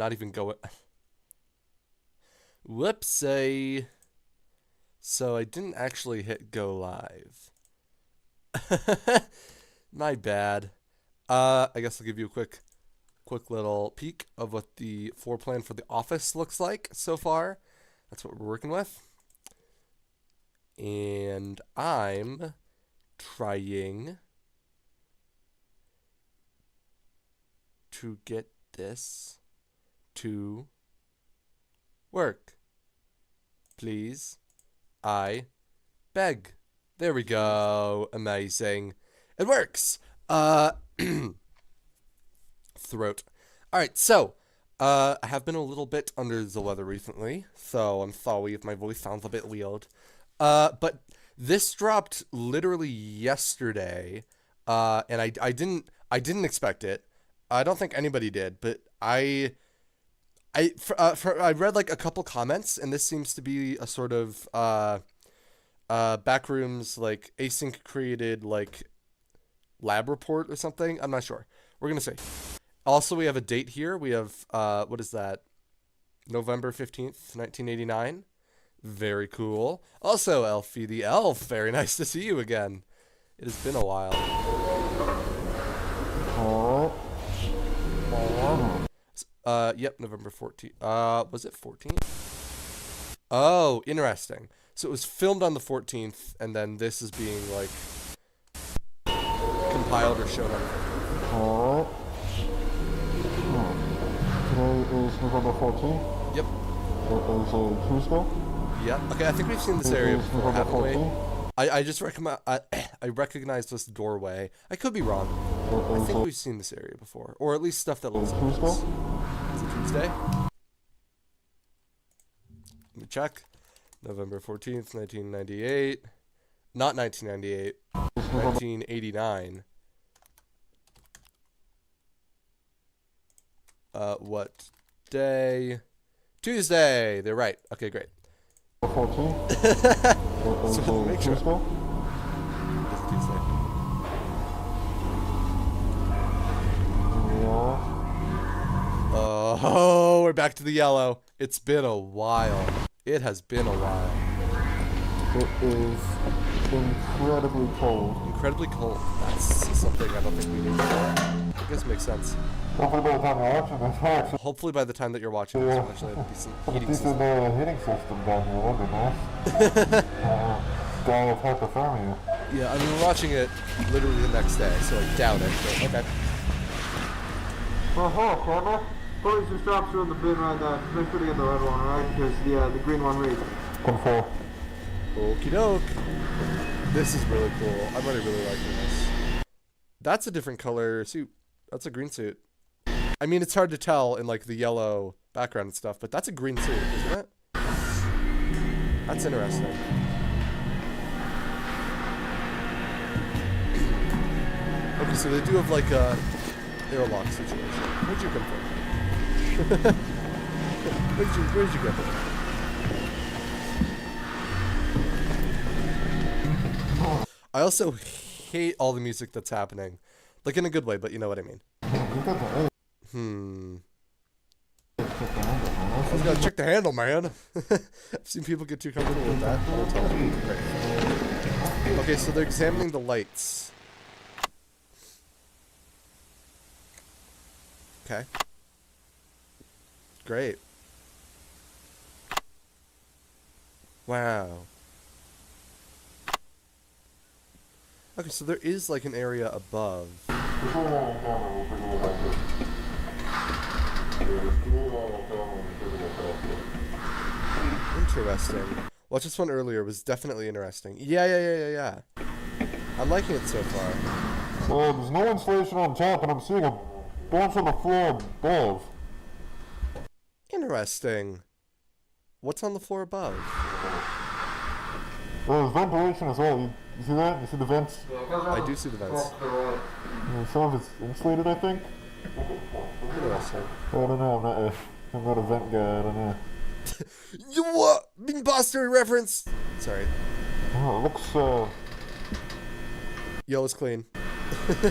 not even going. Whoopsie. So I didn't actually hit go live. My bad. I guess I'll give you a quick little peek of what the floor plan for the office looks like so far. That's what we're working with. And I'm trying to get this to work. Please. I beg. There we go. Amazing. It works. Throat. Alright, so, I have been a little bit under the weather recently, so I'm sorry if my voice sounds a bit weird. But this dropped literally yesterday, and I didn't expect it. I don't think anybody did, but I read like a couple comments, and this seems to be a sort of Backrooms like async created like lab report or something. I'm not sure. We're gonna see. Also, we have a date here. We have what is that? November 15th, 1989. Very cool. Also, Elfie the Elf. Very nice to see you again. It has been a while. Yep, November 14th. Was it 14th? Oh, interesting. So it was filmed on the 14th, and then this is being, like, compiled or shown on. Today is November 14th? Yep. It is a Tuesday? Yeah. Okay, I think we've seen this area before, November haven't we? 14th? I just recommend. I recognize this doorway. I could be wrong. I think we've seen this area before, or at least stuff that looks like this. Is it Tuesday? Let me check. November 14th, 1998. Not 1998. 1989. What day? Tuesday. They're right. Okay, great. 14th? So make sure. Tuesday? It's Tuesday. Yeah. Oh, we're back to the yellow. It's been a while. It has been a while. It is incredibly cold. Incredibly cold. That's something I don't think we need before. I guess it makes sense. Hopefully by the time you're watching this, Hopefully by the time that you're watching this, we'll actually have a decent heating decent system. heating system down here would be nice. Die of hypothermia. Yeah, I mean, we're watching it literally the next day, so I doubt it, but okay. Camera? Probably just drop through in the bin right there. Make sure to get the red one, right? Because the green one reads. Confirm. Okie doke. This is really cool. I'm really liking this. That's a different color suit. That's a green suit. I mean, it's hard to tell in like the yellow background and stuff, but that's a green suit, isn't it? That's interesting. Okay, so they do have like a airlock situation. Where'd you come from? Where'd you come from? I also hate all the music that's happening. Like in a good way, but you know what I mean. I was gonna check the handle, man. I've seen people get too comfortable with that. Great. Okay, so they're examining the lights. Okay. Great. Wow. Okay, so there is like an area above. Interesting. Watch this one earlier was definitely interesting. Yeah. I'm liking it so far. So there's no insulation on top, and I'm seeing a bunch on the floor above. Interesting. What's on the floor above? There's ventilation as well. You see that? You see the vents? I do see the vents. Some of it's insulated, I think. Interesting. I don't know. I'm not a vent guy. I don't know. You what? Imposter reference. Sorry. Oh, it looks Yellow's clean.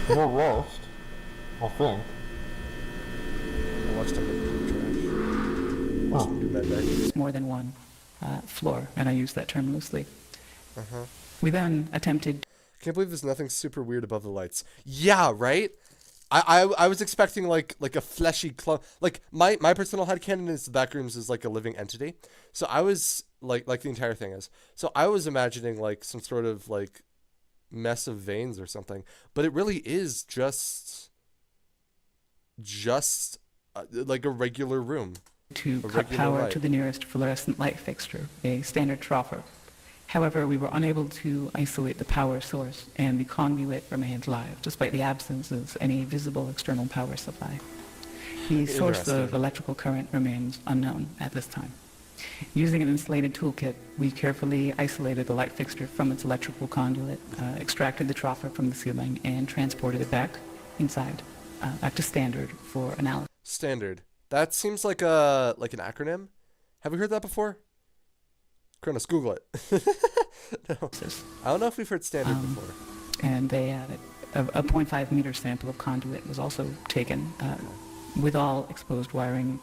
no rust. I think. I watched him in the trash. in that day. More than one floor, and I use that term loosely. Uh-huh. We then attempted Can't believe there's nothing super weird above the lights. Yeah, right? I was expecting like a fleshy clone. Like my personal headcanon is the Backrooms is like a living entity. So I was like the entire thing is. So I was imagining like some sort of like mess of veins or something, but it really is just like a regular room. to A cut regular power light. to the nearest fluorescent light fixture, a standard troffer. However, we were unable to isolate the power source, and the conduit remained live, despite the absence of any visible external power supply. The source of Interesting. electrical current remains unknown at this time. Using an insulated toolkit, we carefully isolated the light fixture from its electrical conduit, extracted the troffer from the ceiling, and transported it back inside, back to standard for analysis. Standard. That seems like an acronym. Have we heard that before? Kronos, Google it. No. I don't know if we've heard standard before. And a 0.5 meter sample of conduit was also taken with all exposed wiring.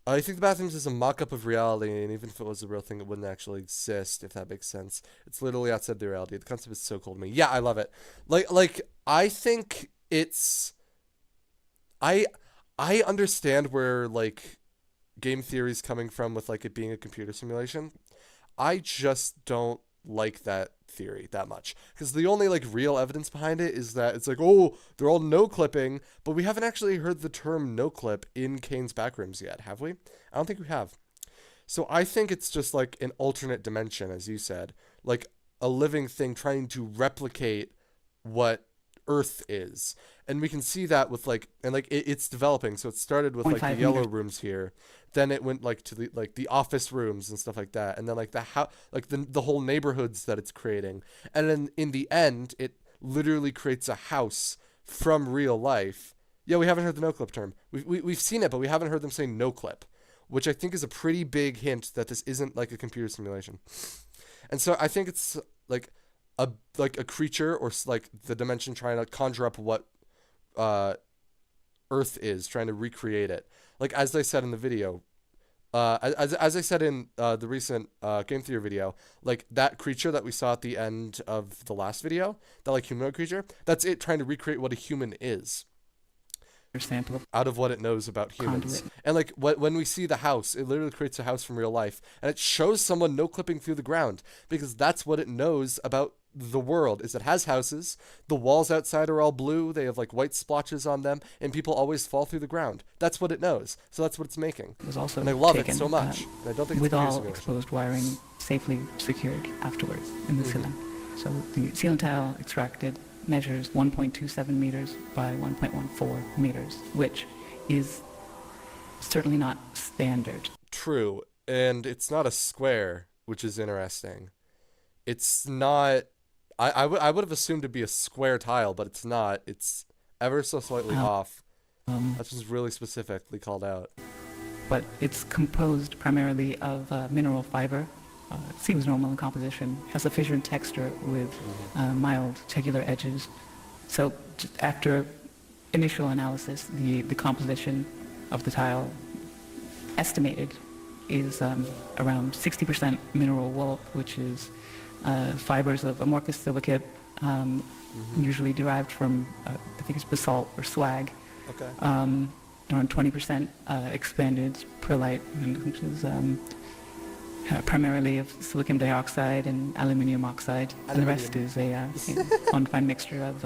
I think the Bathrooms is a mock-up of reality, and even if it was a real thing, it wouldn't actually exist, if that makes sense. It's literally outside the reality. The concept is so cool to me. Yeah, I love it. Like I think it's... I understand where, like, game theory's coming from with, like, it being a computer simulation. I just don't like that theory that much. Because the only, like, real evidence behind it is that it's like, oh, they're all no-clipping, but we haven't actually heard the term no-clip in Kane's Backrooms yet, have we? I don't think we have. So I think it's just, like, an alternate dimension, as you said. Like, a living thing trying to replicate what Earth is. And we can see that with like, and like it's developing. So it started with like the 0.5 yellow meters. rooms here, then it went like to the office rooms and stuff like that, and then like the whole neighborhoods that it's creating, and then in the end it literally creates a house from real life. Yeah, we haven't heard the no clip term. We've seen it, but we haven't heard them say no clip, which I think is a pretty big hint that this isn't like a computer simulation. And so I think it's like a creature or like the dimension trying to conjure up what Earth is, trying to recreate it. Like as I said in the video, as I said in the recent game theory video, like that creature that we saw at the end of the last video, that like humanoid creature, that's it trying to recreate what a human is Sample of out of what it knows about humans. Conduit. And like when we see the house, it literally creates a house from real life, and it shows someone no clipping through the ground because that's what it knows about the world. Is it has houses, the walls outside are all blue, they have like white splotches on them, and people always fall through the ground. That's what it knows, so that's what it's making. was also And I love it taken, so much. And I don't think with it's a computer all simulation. exposed wiring safely secured afterwards in the ceiling. So the ceiling tile extracted measures 1.27 meters by 1.14 meters, which is certainly not standard. True, and it's not a square, which is interesting. It's not. I would have assumed to be a square tile, but it's not. It's ever so slightly off. That's just really specifically called out. But it's composed primarily of mineral fiber. It seems normal in composition, has a fissured texture with mild tegular edges. So just after initial analysis, the composition of the tile estimated is around 60% mineral wool, which is fibers of amorphous silicate, usually derived from, I think it's basalt or slag. Okay. Around 20% expanded perlite, which is primarily of silicon dioxide and aluminium oxide. And the rest is a undefined mixture of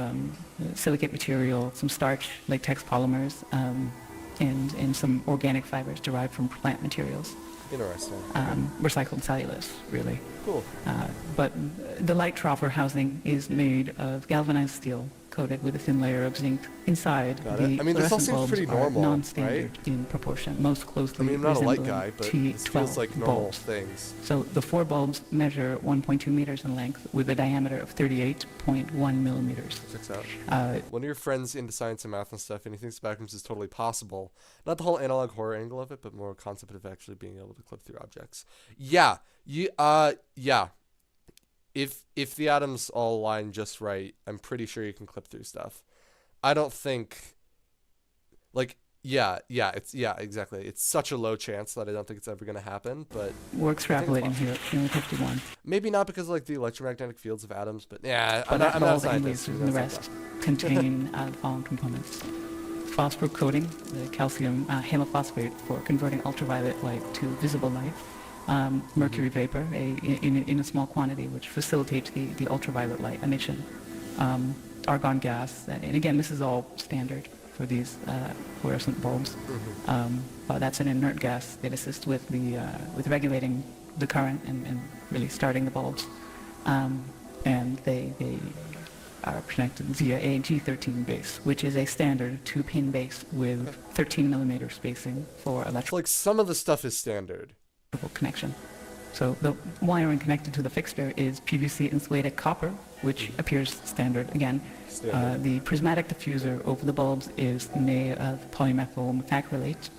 silicate material, some starch, latex polymers, and some organic fibers derived from plant materials. Interesting. Recycled cellulose, really. Cool. But the light troffer housing is made of galvanized steel coated with a thin layer of zinc inside. Got it. The I mean, this all fluorescent seems bulbs pretty are normal, non-standard right? in proportion, most closely I mean, I'm not a light resembling guy, but T12 this feels like normal bulbs. things. So the four bulbs measure 1.2 meters in length with a diameter of 38.1 millimeters. Checks out. One of your friends into science and math and stuff, and he thinks Backrooms is totally possible. Not the whole analog horror angle of it, but more a concept of actually being able to clip through objects. Yeah. Yeah. If the atoms all align just right, I'm pretty sure you can clip through stuff. I don't think, like, Yeah, exactly. It's such a low chance that I don't think it's ever gonna happen, but We're I think it's extrapolating here possible. at 51. Maybe not because of, like, the electromagnetic fields of atoms, but yeah, But not I'm all not a the scientist. amylase I'm and the not a rest scientist. contain the following components. Phosphor coating, the calcium halophosphate for converting ultraviolet light to visible light. Mercury vapor in a small quantity, which facilitates the ultraviolet light emission. Argon gas, and again, this is all standard for these fluorescent bulbs. But that's an inert gas that assists with regulating the current and really starting the bulbs. And they are connected via a G13 base, which is a standard 2-pin base with 13 millimeter spacing for So, electrical like, some of the stuff is standard. connection. So the wiring connected to the fixture is PVC insulated copper, which appears standard again. Standard. The prismatic diffuser over the bulbs is made of polymethyl methacrylate,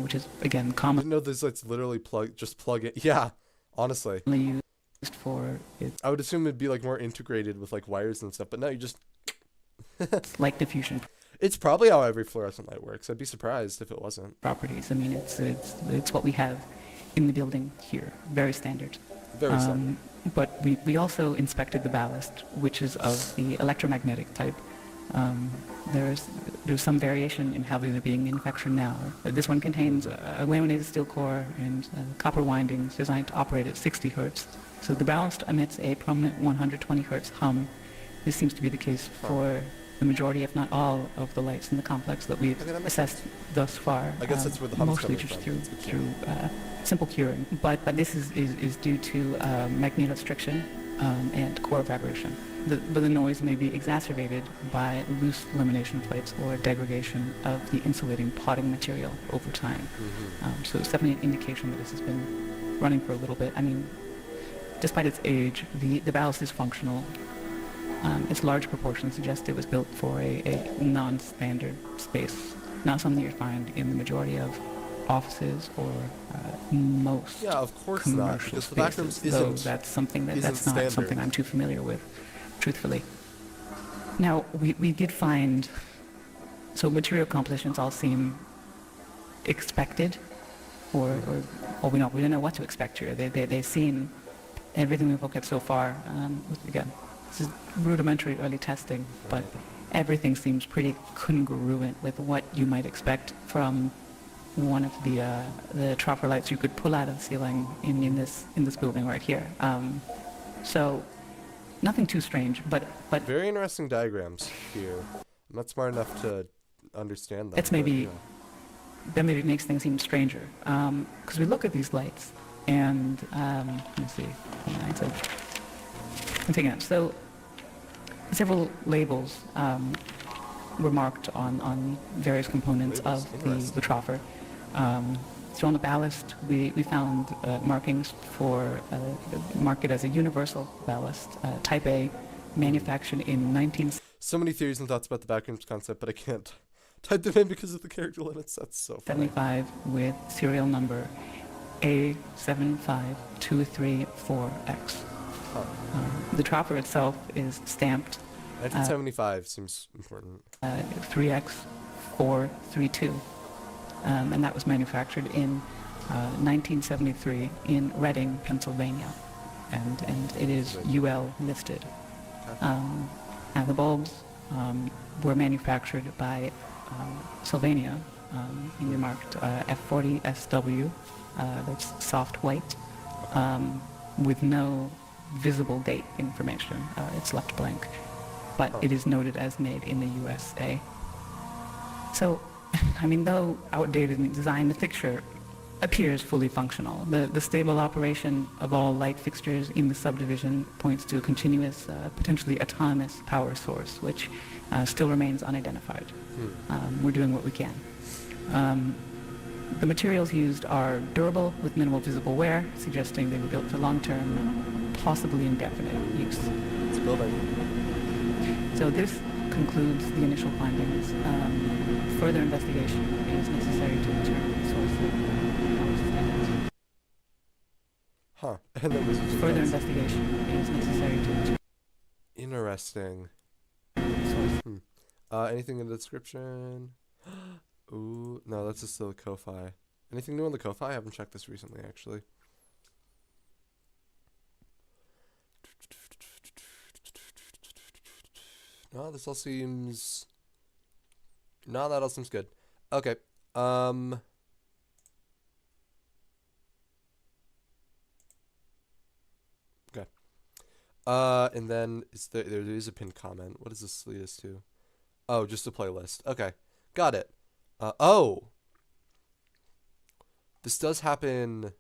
which is again I didn't commonly know this lets literally plug in. Yeah, honestly. used for its I would assume it'd be, like, more integrated with, like, wires and stuff, but no, you just... light diffusion It's probably how every fluorescent light works. I'd be surprised if it wasn't. properties. I mean, it's what we have in the building here, very standard. Very standard. But we also inspected the ballast, which is of the electromagnetic type. There's some variation in how they're being manufactured now. This one contains a laminated steel core and copper windings designed to operate at 60 hertz. So the ballast emits a prominent 120 hertz hum. This seems to be the case for the majority, if not all, of the lights in the complex that we've Okay, that makes assessed thus far. I guess that's where the hum's mostly coming just from. That's good to through simple curing. But this is due to magnetostriction and core vibration. But the noise may be exacerbated by loose lamination plates or degradation of the insulating potting material over time. So it's definitely an indication that this has been running for a little bit. I mean, despite its age, the ballast is functional. Its large proportions suggest it was built for a non-standard space, not something you'd find in the majority of offices or most Yeah, of course not, commercial because the spaces. Backrooms Though isn't... that's something isn't that's not standard. something I'm too familiar with, truthfully. Now, we did find, so material compositions all seem expected, or we don't know what to expect here. They seem, everything we've looked at so far, again, this is rudimentary early testing, but everything seems pretty congruent with what you might expect from one of the troffer lights you could pull out of the ceiling in this building right here. So nothing too strange, but Very interesting diagrams here. I'm not smart enough to understand them. It's but, maybe yeah. that maybe makes things even stranger. Because we look at these lights, and let me see. Continue. So several labels were marked on various components Labels, of interesting. the troffer. So on the ballast, we found markings for marked it as a universal ballast, Type A, manufactured in 1975 So many theories and thoughts about the Backrooms concept, but I can't type them in because of the character limits. That's so funny. with serial number A75234X. Huh. The troffer itself is stamped 1975 seems important. 3X432, and that was manufactured in 1973 in Reading, Pennsylvania, and it is UL listed. And the bulbs were manufactured by Sylvania, and marked F40SW, that's soft white, with no visible date information. It's left blank, but it is noted as made in the USA. So, I mean, though outdated in design, the fixture appears fully functional. The stable operation of all light fixtures in the subdivision points to a continuous, potentially autonomous power source, which still remains unidentified. We're doing what we can. The materials used are durable with minimal visible wear, suggesting they were built for long-term, possibly indefinite use. It's a building. So this concludes the initial findings. Further investigation is necessary to determine the source of power sustainment. Huh. And then Further investigation is necessary to determine Interesting. the source. Anything in the description? Ooh, no, that's just the Ko-Fi. Anything new on the Ko-Fi? I haven't checked this recently, actually. No, this all seems... No, that all seems good. Okay. Okay. And then there is a pinned comment. What does this lead us to? Oh, just a playlist. Okay. Got it. Oh! This does happen...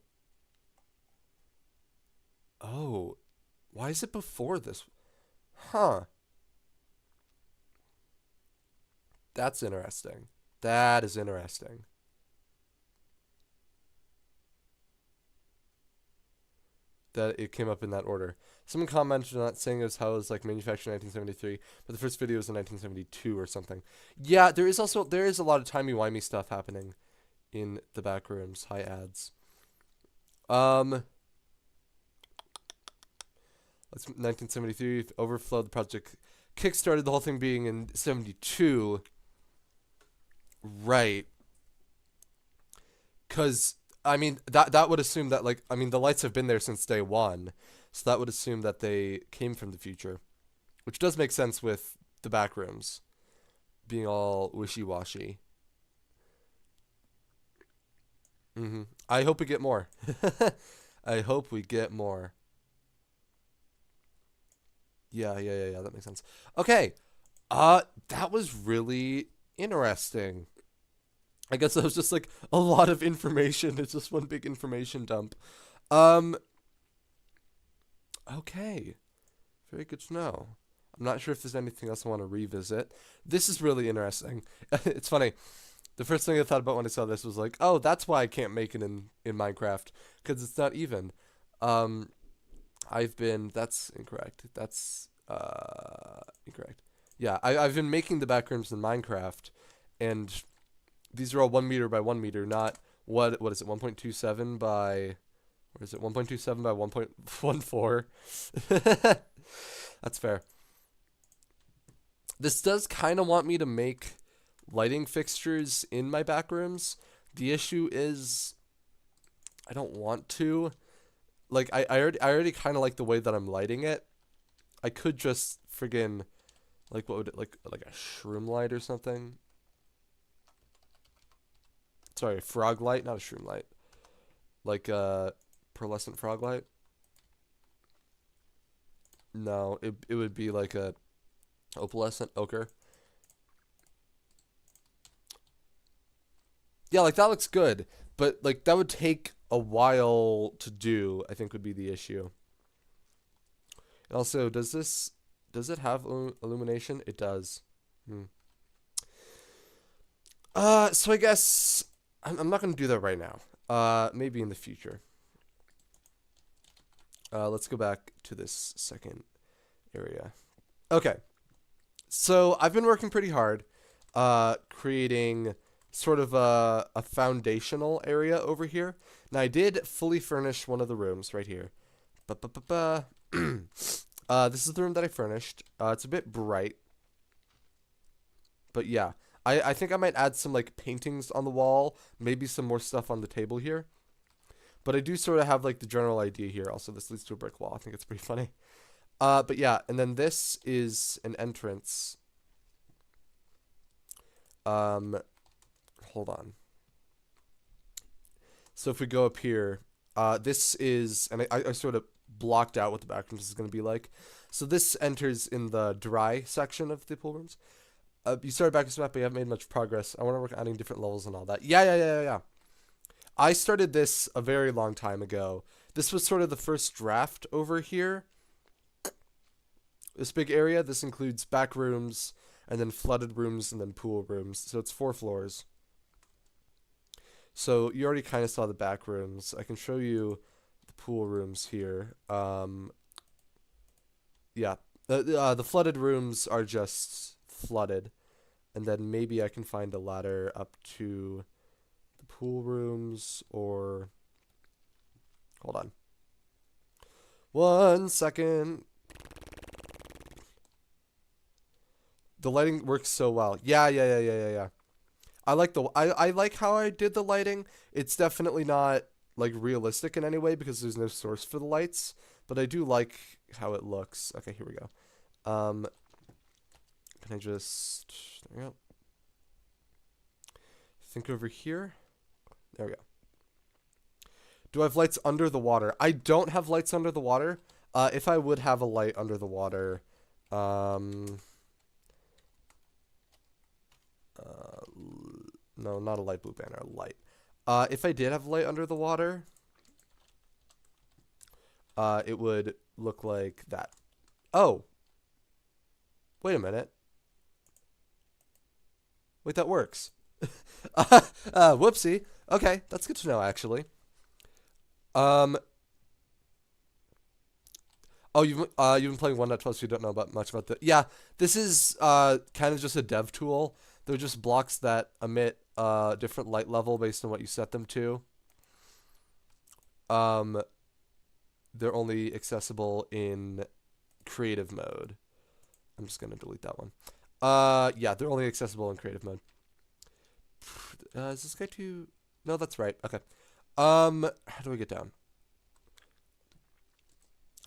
Oh. Why is it before this? Huh. That's interesting. That is interesting. That it came up in that order. Someone commented on that saying it was how it was like manufactured in 1973, but the first video was in 1972 or something. Yeah, there is a lot of timey-wimey stuff happening in the Backrooms. Hi, ads. Let's 1973 overflow. The project kickstarted, the whole thing being in 72. Right. Cause I mean that would assume that like I mean the lights have been there since day one, so that would assume that they came from the future, which does make sense with the Backrooms being all wishy-washy. I hope we get more. I hope we get more. Yeah, that makes sense. Okay. That was really interesting. I guess that was just like a lot of information. It's just one big information dump. Okay. Very good to know. I'm not sure if there's anything else I want to revisit. This is really interesting. It's funny. The first thing I thought about when I saw this was like, oh, that's why I can't make it in Minecraft, because it's not even. That's incorrect. That's incorrect. Yeah, I've been making the Backrooms in Minecraft, and these are all 1 meter by 1 meter, not what is it, 1.27 by, what is it, 1.27 by 1.14. That's fair. This does kind of want me to make lighting fixtures in my Backrooms. The issue is I don't want to. Like I already kind of like the way that I'm lighting it. I could just friggin' like what would it like a shroom light or something. Sorry, a frog light, not a shroom light. Like a pearlescent frog light. No, it would be like a opalescent ochre. Yeah, like that looks good, but like that would take a while to do, I think would be the issue. And also, does it have illumination? It does. So I guess I'm not going to do that right now. Maybe in the future. Let's go back to this second area. Okay. So I've been working pretty hard creating sort of a foundational area over here. Now I did fully furnish one of the rooms right here. This is the room that I furnished. It's a bit bright. But yeah, I think I might add some like paintings on the wall, maybe some more stuff on the table here. But I do sort of have like the general idea here. Also, this leads to a brick wall. I think it's pretty funny. But yeah, and then this is an entrance. Hold on. So if we go up here, this is, and I sort of blocked out what the Backrooms is going to be like. So this enters in the dry section of the pool rooms. You started Backrooms map, but you haven't made much progress. I want to work on adding different levels and all that. Yeah. I started this a very long time ago. This was sort of the first draft over here. This big area, this includes back rooms, and then flooded rooms, and then pool rooms. So it's 4 floors. So you already kind of saw the back rooms. I can show you the pool rooms here. Yeah, the flooded rooms are just flooded. And then maybe I can find a ladder up to the pool rooms, or... Hold on. 1 second. The lighting works so well. Yeah. I like how I did the lighting. It's definitely not like realistic in any way because there's no source for the lights, but I do like how it looks. Okay, here we go. Can I just, there we go. Think over here. There we go. Do I have lights under the water? I don't have lights under the water. If I would have a light under the water, no, not a light blue banner, a light. If I did have a light under the water, it would look like that. Oh. Wait a minute. Wait, that works. Whoopsie. Okay, that's good to know, actually. Oh, you've been playing 1.12, so you don't know much about that. Yeah, this is kind of just a dev tool. They're just blocks that emit different light level based on what you set them to. They're only accessible in creative mode. I'm just gonna delete that one. Yeah, they're only accessible in creative mode. Is this guy too? No, that's right. Okay. How do I get down?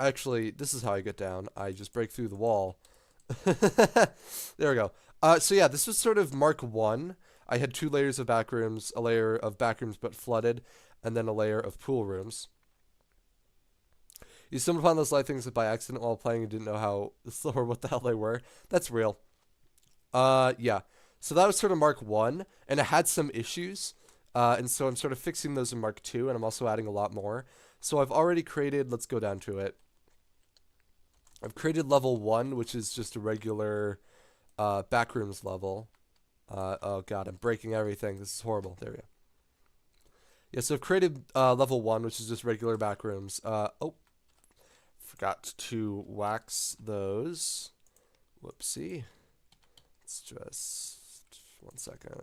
Actually, this is how I get down. I just break through the wall. There we go. So yeah, this was sort of Mark 1. I had 2 layers of backrooms, a layer of backrooms but flooded, and then a layer of pool rooms. You stumbled upon those light things by accident while playing and didn't know how or what the hell they were. That's real. Yeah. So that was sort of Mark 1, and it had some issues. And so I'm sort of fixing those in Mark 2, and I'm also adding a lot more. So I've already created, let's go down to it. I've created level 1, which is just a regular backrooms level. Oh god, I'm breaking everything. This is horrible. There we go. Yeah, so I've created level 1, which is just regular backrooms. Oh, forgot to wax those. Whoopsie. Let's just, 1 second.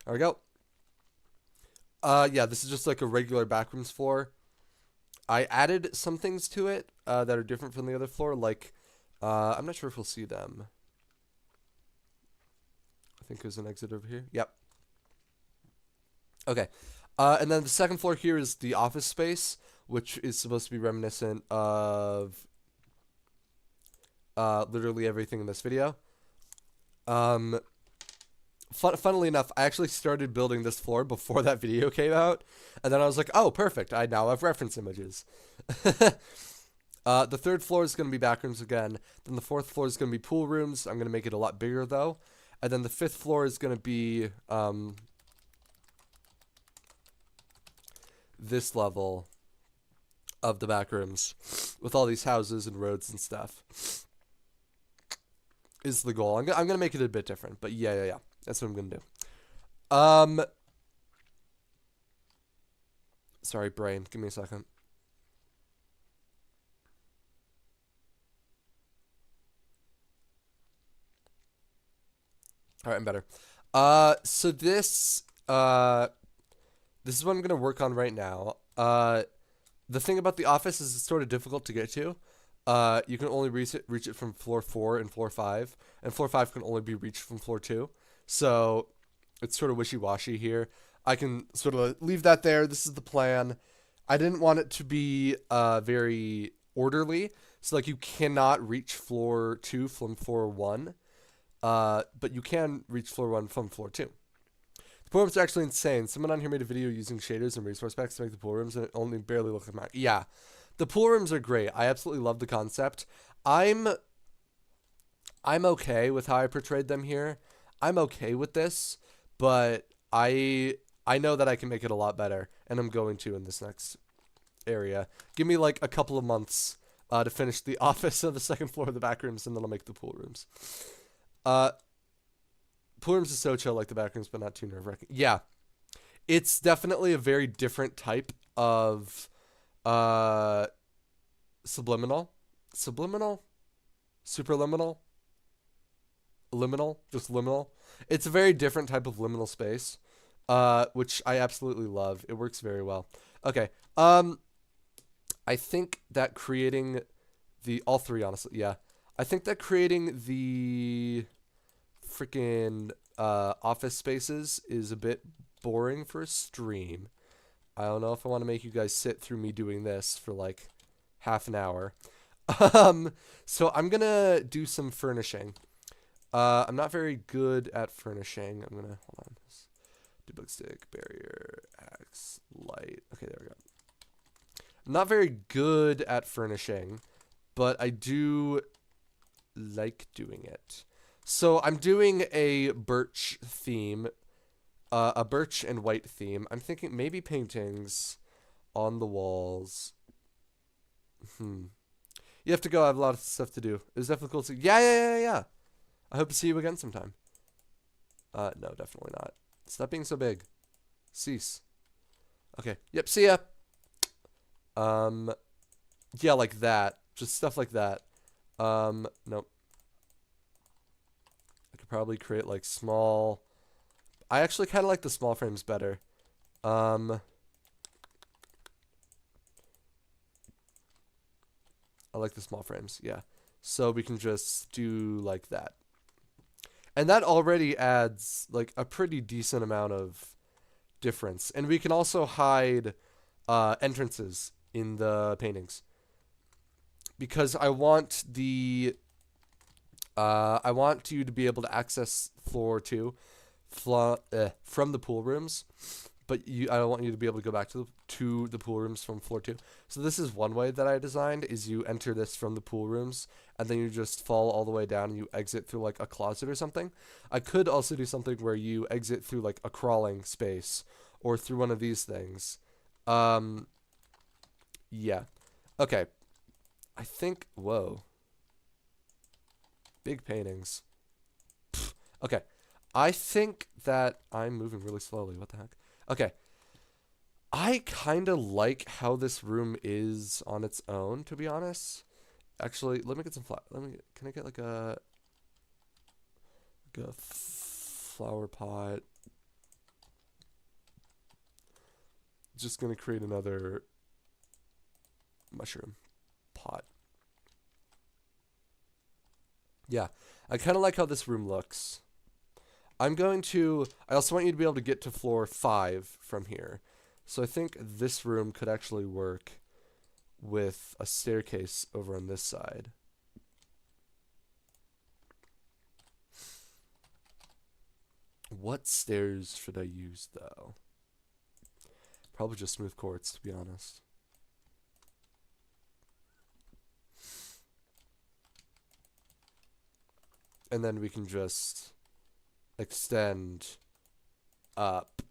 There we go. Yeah, this is just like a regular backrooms floor. I added some things to it that are different from the other floor, like, I'm not sure if we'll see them. I think there's an exit over here. Yep. Okay. And then the second floor here is the office space, which is supposed to be reminiscent of literally everything in this video. Funnily enough, I actually started building this floor before that video came out, and then I was like, oh, perfect, I now have reference images. The third floor is going to be backrooms again, then the fourth floor is going to be pool rooms. I'm going to make it a lot bigger, though. And then the fifth floor is going to be this level of the backrooms with all these houses and roads and stuff. Is the goal. I'm going to make it a bit different, but yeah. That's what I'm going to do. Sorry, brain. Give me a second. Alright, I'm better. So this is what I'm going to work on right now. The thing about the office is it's sort of difficult to get to. You can only reach it from floor 4 and floor 5, and floor 5 can only be reached from floor 2. So it's sort of wishy-washy here. I can sort of leave that there. This is the plan. I didn't want it to be very orderly. So like you cannot reach floor 2 from floor 1. But you can reach floor 1 from floor 2. The pool rooms are actually insane. Someone on here made a video using shaders and resource packs to make the pool rooms, and it only barely looked like mine. Yeah, the pool rooms are great. I absolutely love the concept. I'm okay with how I portrayed them here. I'm okay with this, but I know that I can make it a lot better, and I'm going to in this next area. Give me like a couple of months to finish the office of the second floor of the back rooms, and then I'll make the pool rooms. Pool rooms is so chill like the back rooms, but not too nerve-wracking. Yeah, it's definitely a very different type of subliminal, superliminal, liminal, just liminal. It's a very different type of liminal space, which I absolutely love. It works very well. Okay, I think that creating all three, honestly, yeah. I think that creating the freaking office spaces is a bit boring for a stream. I don't know if I want to make you guys sit through me doing this for like half an hour. So I'm gonna do some furnishing. I'm not very good at furnishing. I'm gonna hold on. Debug stick, barrier, axe, light. Okay, there we go. I'm not very good at furnishing, but I do like doing it. So I'm doing a birch theme, a birch and white theme. I'm thinking maybe paintings on the walls. You have to go. I have a lot of stuff to do. It was definitely cool to see. Yeah. I hope to see you again sometime. No, definitely not. Stop being so big. Cease. Okay. Yep, see ya. Yeah, like that. Just stuff like that. Nope. I could probably create like small. I actually kind of like the small frames better. I like the small frames, yeah. So we can just do like that. And that already adds like a pretty decent amount of difference. And we can also hide entrances in the paintings. Because I want the I want you to be able to access floor 2 from the pool rooms, but I don't want you to be able to go back to the pool rooms from floor 2. So this is one way that I designed, is you enter this from the pool rooms, and then you just fall all the way down and you exit through like a closet or something. I could also do something where you exit through like a crawling space, or through one of these things. Yeah. Okay. I think, whoa. Big paintings. Pfft. Okay. I think that I'm moving really slowly. What the heck? Okay. I kind of like how this room is on its own, to be honest. Actually, let me get some can I get like a flower pot? Just gonna create another mushroom pot. Yeah, I kind of like how this room looks. I also want you to be able to get to floor 5 from here. So I think this room could actually work with a staircase over on this side. What stairs should I use, though? Probably just smooth quartz, to be honest. And then we can just extend up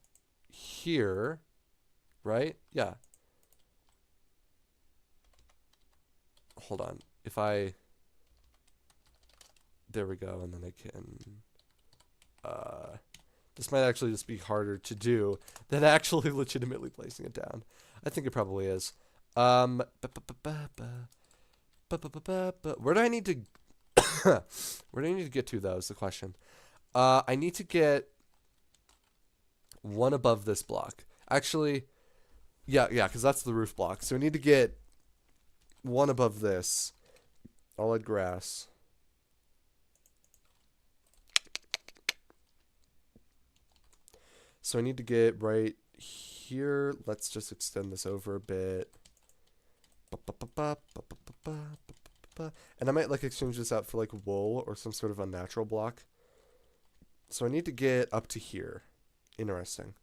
here, right? Yeah. Hold on. There we go, and then I can, this might actually just be harder to do than actually legitimately placing it down. I think it probably is. Where do I need to where do I need to get to, though, is the question. I need to get one above this block. Actually, yeah, because that's the roof block. So I need to get one above this. I'll add grass. So I need to get right here. Let's just extend this over a bit. And I might like exchange this out for like wool or some sort of unnatural block. So I need to get up to here. Interesting.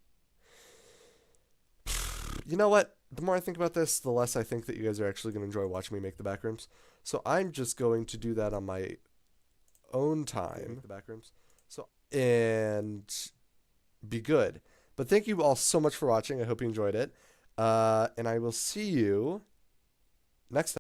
You know what? The more I think about this, the less I think that you guys are actually going to enjoy watching me make the backrooms. So I'm just going to do that on my own time. The backrooms. And be good. But thank you all so much for watching. I hope you enjoyed it. And I will see you next time.